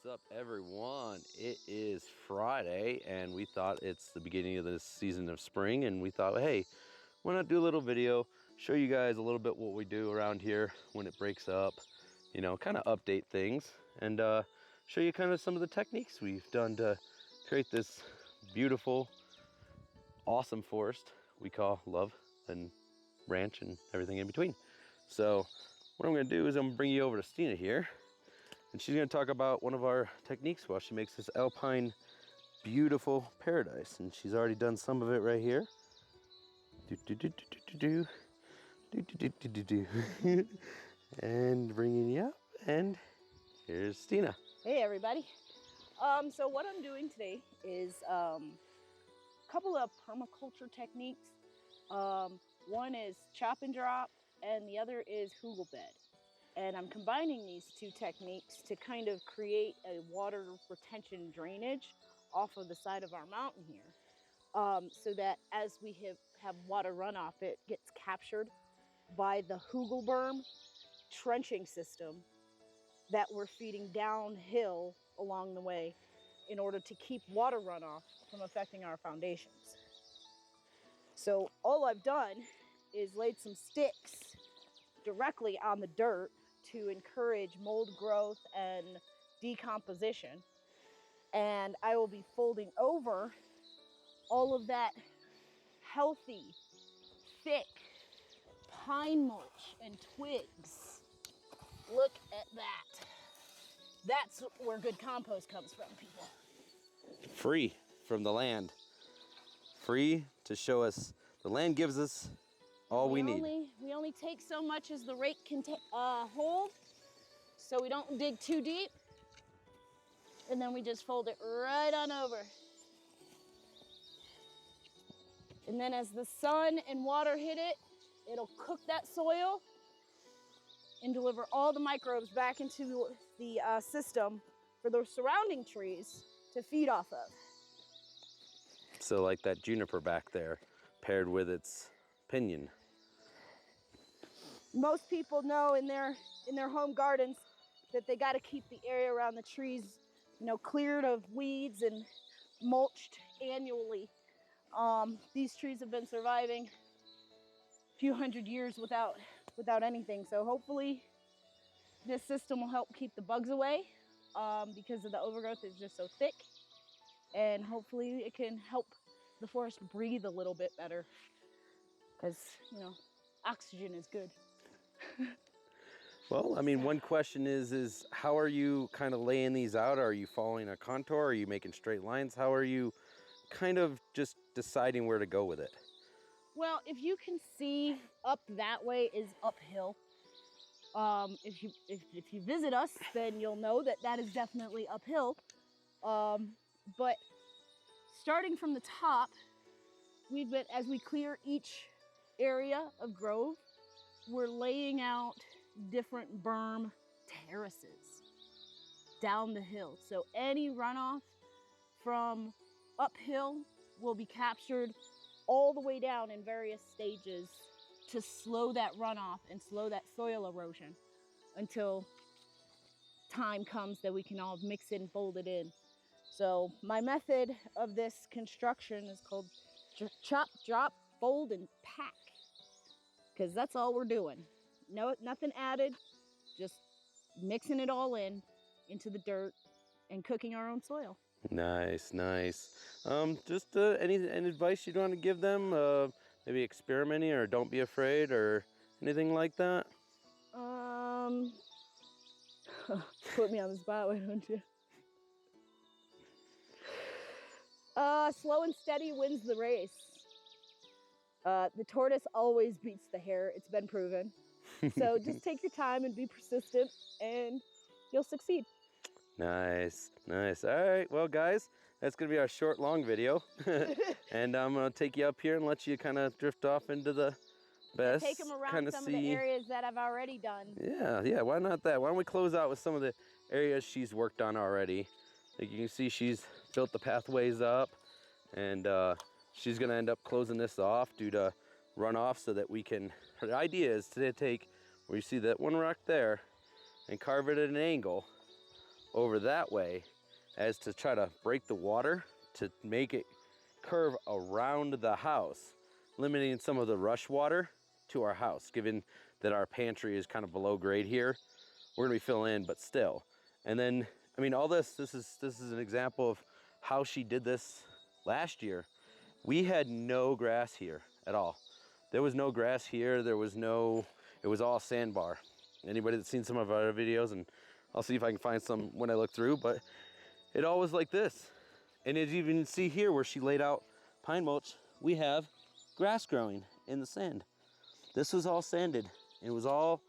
up, everyone? It is Friday and we thought it's the beginning of this season of spring, and we thought, hey, why not do a little video, show you guys a little bit what we do around here when it breaks up, you know, kind of update things and show you kind of some of the techniques we've done to create this beautiful, awesome forest we call love and ranch and everything in between. So what I'm going to do is I'm going to bring you over to Styna here, and she's going to talk about one of our techniques while she makes this alpine beautiful paradise. And she's already done some of it right here. And bringing you up, and here's Styna. Hey everybody. So what I'm doing today is a couple of permaculture techniques. One is chop and drop, and the other is Hugel Bed. And I'm combining these two techniques to kind of create a water retention drainage off of the side of our mountain here. So that as we have water runoff, it gets captured by the Hugel berm trenching system that we're feeding downhill along the way in order to keep water runoff from affecting our foundations. So all I've done is laid some sticks directly on the dirt to encourage mold growth and decomposition. And I will be folding over all of that healthy, thick pine mulch and twigs. Look at that. That's where good compost comes from, people. Free from the land. Free to show us, the land gives us all we need. We only take so much as the rake can hold, so we don't dig too deep. And then we just fold it right on over. And then as the sun and water hit it, it'll cook that soil and deliver all the microbes back into the system for the surrounding trees to feed off of. So like that juniper back there, paired with its pinion. Most people know in their home gardens that they got to keep the area around the trees, you know, cleared of weeds and mulched annually. These trees have been surviving a few hundred years without anything. So hopefully this system will help keep the bugs away because of the overgrowth is just so thick. And hopefully it can help the forest breathe a little bit better because, you know, oxygen is good. Well, I mean, one question is how are you kind of laying these out? Are you following a contour? Are you making straight lines? How are you kind of just deciding where to go with it? Well, if you can see, up that way is uphill. If you visit us, then you'll know that that is definitely uphill. But starting from the top, as we clear each area of grove, we're laying out different berm terraces down the hill. So any runoff from uphill will be captured all the way down in various stages to slow that runoff and slow that soil erosion until time comes that we can all mix it and fold it in. So my method of this construction is called chop, drop, fold, and pack, because that's all we're doing. No, nothing added, just mixing it all into the dirt and cooking our own soil. Nice, nice. Just any advice you'd want to give them? Maybe experimenting, or don't be afraid, or anything like that? Put me on the spot, why don't you? Slow and steady wins the race. The tortoise always beats the hare. It's been proven. So just take your time and be persistent, and you'll succeed. Nice, nice. All right, well guys, that's gonna be our short, long video. And I'm gonna take you up here and let you kind of drift off into the best. Take them around some of the areas that I've already done. Yeah, why not that? Why don't we close out with some of the areas she's worked on already. Like you can see, she's built the pathways up, and she's gonna end up closing this off due to runoff so that we can, her idea is to take, where you see that one rock there, and carve it at an angle over that way as to try to break the water to make it curve around the house, limiting some of the rush water to our house, given that our pantry is kind of below grade here. We're gonna be filling in, but still. And then, I mean, all this is an example of how she did this last year. We had no grass here at all. There was no grass here. There was no, it was all sandbar. Anybody that's seen some of our videos, and I'll see if I can find some when I look through, but it all was like this. And as you can see here where she laid out pine mulch, we have grass growing in the sand. This was all sanded and it was all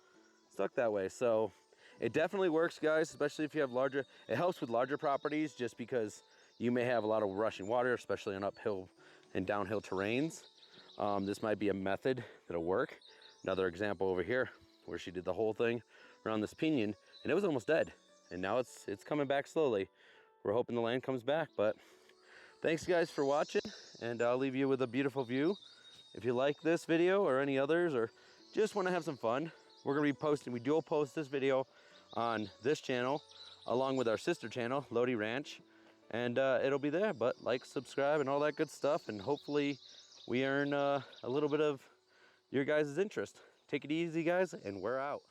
stuck that way. So it definitely works, guys, especially if you have larger, it helps with larger properties just because you may have a lot of rushing water, especially on uphill and downhill terrains. This might be a method that'll work. Another example over here where she did the whole thing around this pinion and it was almost dead. And now it's coming back slowly. We're hoping the land comes back, but thanks guys for watching, and I'll leave you with a beautiful view. If you like this video or any others, or just want to have some fun, we're gonna be posting, we dual post this video on this channel along with our sister channel, Lodi Ranch, and it'll be there. But like, subscribe, and all that good stuff, and hopefully we earn a little bit of your guys' interest. Take it easy, guys, and we're out.